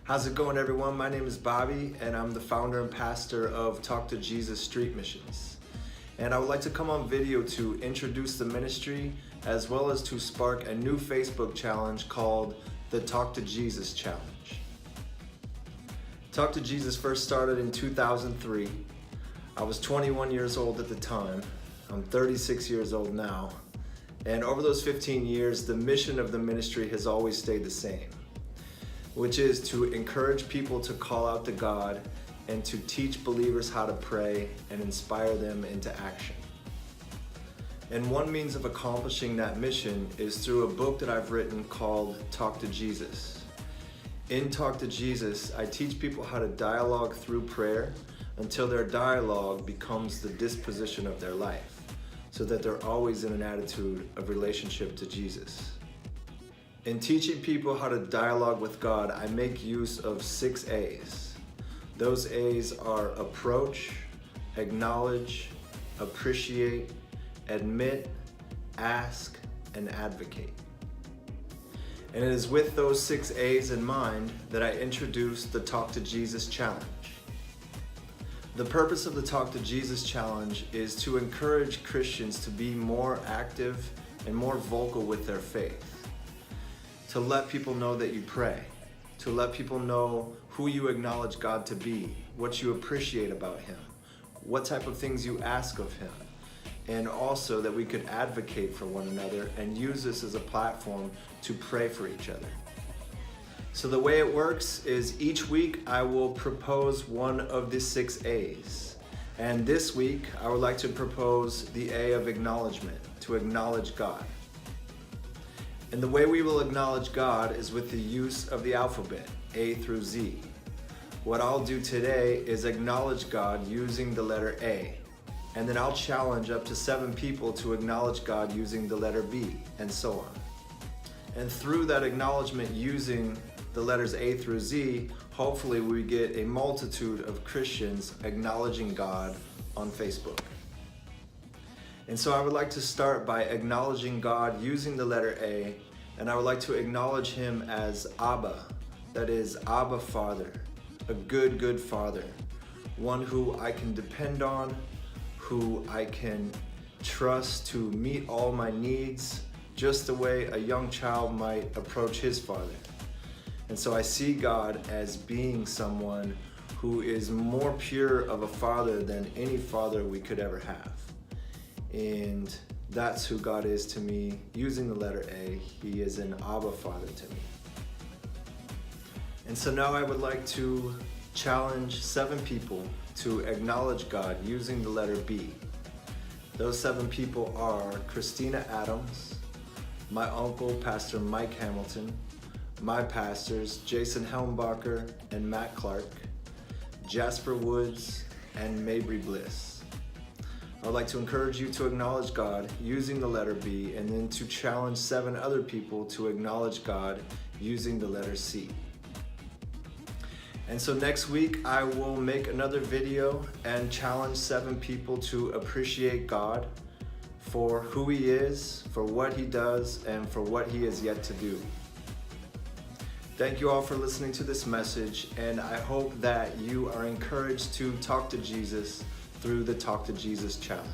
How's it going, everyone? My name is Bobby, and I'm the founder and pastor of Talk to Jesus Street Missions. And I would like to come on video to introduce the ministry, as well as to spark a new Facebook challenge called the Talk to Jesus Challenge. Talk to Jesus first started in 2003. I was 21 years old at the time. I'm 36 years old now. And over those 15 years, the mission of the ministry has always stayed the same, which is to encourage people to call out to God and to teach believers how to pray and inspire them into action. And one means of accomplishing that mission is through a book that I've written called Talk to Jesus. In Talk to Jesus, I teach people how to dialogue through prayer until their dialogue becomes the disposition of their life, so that they're always in an attitude of relationship to Jesus. In teaching people how to dialogue with God, I make use of 6 A's. Those A's are approach, acknowledge, appreciate, admit, ask, and advocate. And it is with those 6 A's in mind that I introduced the Talk to Jesus Challenge. The purpose of the Talk to Jesus Challenge is to encourage Christians to be more active and more vocal with their faith. To let people know that you pray, to let people know who you acknowledge God to be, what you appreciate about Him, what type of things you ask of Him, and also that we could advocate for one another and use this as a platform to pray for each other. So the way it works is each week I will propose one of the 6 A's. And this week I would like to propose the A of acknowledgement, to acknowledge God. And the way we will acknowledge God is with the use of the alphabet, A through Z. What I'll do today is acknowledge God using the letter A. And then I'll challenge up to 7 people to acknowledge God using the letter B, and so on. And through that acknowledgement using the letters A through Z, hopefully we get a multitude of Christians acknowledging God on Facebook. And so I would like to start by acknowledging God using the letter A, and I would like to acknowledge Him as Abba, that is Abba Father, a good Father, one who I can depend on, who I can trust to meet all my needs, just the way a young child might approach his father. And so I see God as being someone who is more pure of a father than any father we could ever have. And that's who God is to me. Using the letter A, He is an Abba Father to me. And so now I would like to challenge 7 people to acknowledge God using the letter B. Those 7 people are Christina Adams, my uncle, Pastor Mike Hamilton, my pastors, Jason Helmbacher and Matt Clark, Jasper Woods, and Mabry Bliss. I would like to encourage you to acknowledge God using the letter B, and then to challenge 7 other people to acknowledge God using the letter C. And so next week I will make another video and challenge 7 people to appreciate God for who He is, for what He does, and for what He has yet to do. Thank you all for listening to this message, and I hope that you are encouraged to talk to Jesus through the Talk to Jesus Challenge.